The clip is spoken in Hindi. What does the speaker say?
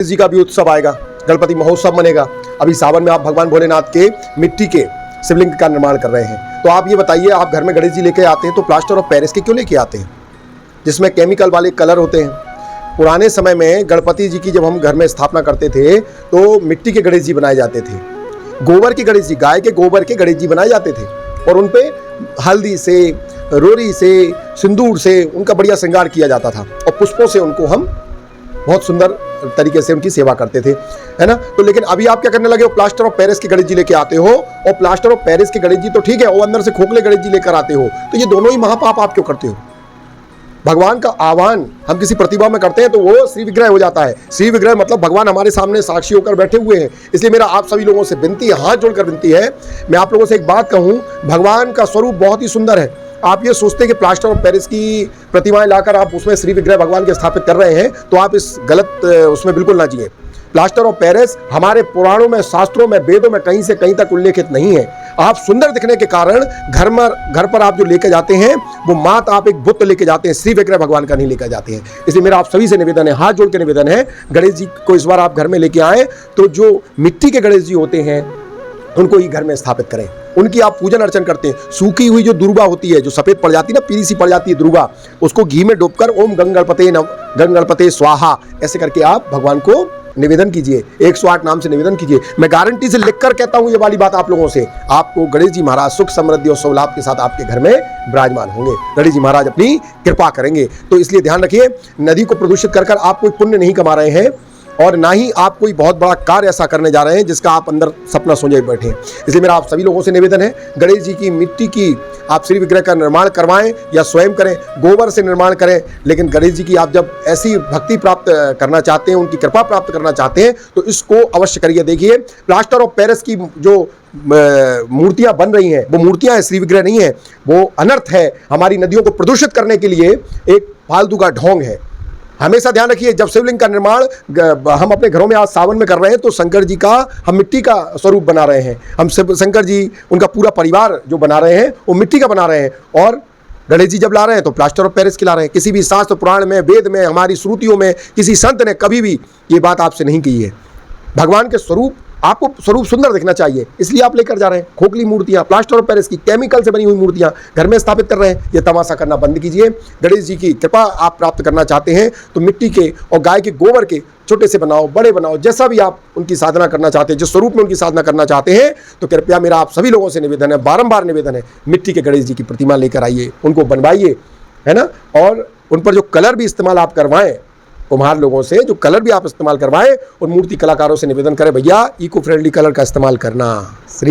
जी का भी उत्सव आएगा, गणपति महोत्सव मनेगा। अभी सावन में आप भगवान भोलेनाथ के मिट्टी के शिवलिंग का निर्माण कर रहे हैं। तो आप ये बताइए, आप घर में गणेश जी लेके आते हैं तो प्लास्टर ऑफ पेरिस के क्यों लेके आते हैं, जिसमें केमिकल वाले कलर होते हैं। पुराने समय में गणपति जी की जब हम घर में स्थापना करते थे तो मिट्टी के गणेश जी बनाए जाते थे, गोबर के गणेश जी, गाय के गोबर के गणेश जी बनाए जाते थे और उन पे हल्दी से, रोरी से, सिंदूर से उनका बढ़िया श्रृंगार किया जाता था और पुष्पों से उनको हम बहुत सुंदर तरीके से उनकी सेवा करते थे, है ना। तो लेकिन अभी आप क्या करने लगे हो, प्लास्टर ऑफ पेरिस के गणेश जी लेके आते हो। और प्लास्टर ऑफ पेरिस के गणेश जी तो ठीक है, वो अंदर से खोखले गणेश जी लेकर आते हो, तो ये दोनों ही महापाप आप क्यों करते हो। भगवान का आह्वान हम किसी प्रतिभा में करते हैं तो वो श्री विग्रह हो जाता है। श्री विग्रह मतलब भगवान हमारे सामने साक्षी होकर बैठे हुए हैं। इसलिए मेरा आप सभी लोगों से विनती है, हाथ जोड़कर विनती है, मैं आप लोगों से एक बात कहूं, भगवान का स्वरूप बहुत ही सुंदर है। आप ये सोचते हैं कि प्लास्टर ऑफ पेरिस की प्रतिमाएं लाकर आप उसमें श्री विग्रह भगवान के स्थापित कर रहे हैं, तो आप इस गलत उसमें बिल्कुल ना जिए। प्लास्टर ऑफ पेरिस हमारे पुराणों में, शास्त्रों में, वेदों में कहीं से कहीं तक उल्लेखित नहीं है। आप सुंदर दिखने के कारण घर पर आप जो लेके जाते हैं वो मात आप एक बुत लेके जाते हैं, श्री विग्रह भगवान का नहीं लेकर जाते हैं। इसलिए मेरा आप सभी से निवेदन है, हाथ जोड़ के निवेदन है, गणेश जी को इस बार आप घर में लेके आए तो जो मिट्टी के गणेश जी होते हैं उनको ही घर में स्थापित करें। उनकी आप पूजन अर्चन करते हैं। सूखी हुई जो दुर्गा होती है, जो सफेद पड़ जाती है ना, पीली सी पड़ जाती है दुर्गा, उसको घी में डूबकर ओम गंगणपते स्वाहा ऐसे करके आप भगवान को निवेदन कीजिए, 108 नाम से निवेदन कीजिए। मैं गारंटी से लिखकर कहता हूं ये वाली बात आप लोगों से, आपको गणेश जी महाराज सुख समृद्धि और शुभ लाभ के साथ आपके घर में विराजमान होंगे। गणेश जी महाराज अपनी कृपा करेंगे। तो इसलिए ध्यान रखिए, नदी को प्रदूषित कर आप कोई पुण्य नहीं कमा रहे हैं और ना ही आप कोई बहुत बड़ा कार्य ऐसा करने जा रहे हैं जिसका आप अंदर सपना सोचे बैठे हैं। इसलिए मेरा आप सभी लोगों से निवेदन है, गणेश जी की मिट्टी की आप श्री विग्रह का निर्माण करवाएं या स्वयं करें, गोबर से निर्माण करें। लेकिन गणेश जी की आप जब ऐसी भक्ति प्राप्त करना चाहते हैं, उनकी कृपा प्राप्त करना चाहते हैं तो इसको अवश्य करिए। देखिए, प्लास्टर ऑफ पेरिस की जो मूर्तियां बन रही हैं वो मूर्तियां हैं, श्री विग्रह नहीं है। वो अनर्थ है, हमारी नदियों को प्रदूषित करने के लिए एक फालतू का ढोंग है। हमेशा ध्यान रखिए, जब शिवलिंग का निर्माण हम अपने घरों में आज सावन में कर रहे हैं तो शंकर जी का हम मिट्टी का स्वरूप बना रहे हैं। हम शंकर जी, उनका पूरा परिवार जो बना रहे हैं वो मिट्टी का बना रहे हैं। और गणेश जी जब ला रहे हैं तो प्लास्टर ऑफ पेरिस की ला रहे हैं। किसी भी शास्त्र पुराण में, वेद में, हमारी श्रुतियों में किसी संत ने कभी भी ये बात आपसे नहीं की है। भगवान के स्वरूप, आपको स्वरूप सुंदर दिखना चाहिए, इसलिए आप लेकर जा रहे हैं खोखली मूर्तियां, प्लास्टर ऑफ पेरिस की केमिकल से बनी हुई मूर्तियां घर में स्थापित कर रहे हैं। ये तमाशा करना बंद कीजिए। गणेश जी की कृपा आप प्राप्त करना चाहते हैं तो मिट्टी के और गाय के गोबर के छोटे से बनाओ, बड़े बनाओ, जैसा भी आप उनकी साधना करना चाहते हैं, जिस स्वरूप में उनकी साधना करना चाहते हैं, तो कृपया मेरा आप सभी लोगों से निवेदन है, बारंबार निवेदन है, मिट्टी के गणेश जी की प्रतिमा लेकर आइए, उनको बनवाइए, है ना। और उन पर जो कलर भी इस्तेमाल आप करवाएं, कुम्हार लोगों से जो कलर भी आप इस्तेमाल करवाएं, उन मूर्ति कलाकारों से निवेदन करें, भैया इको फ्रेंडली कलर का इस्तेमाल करना। श्री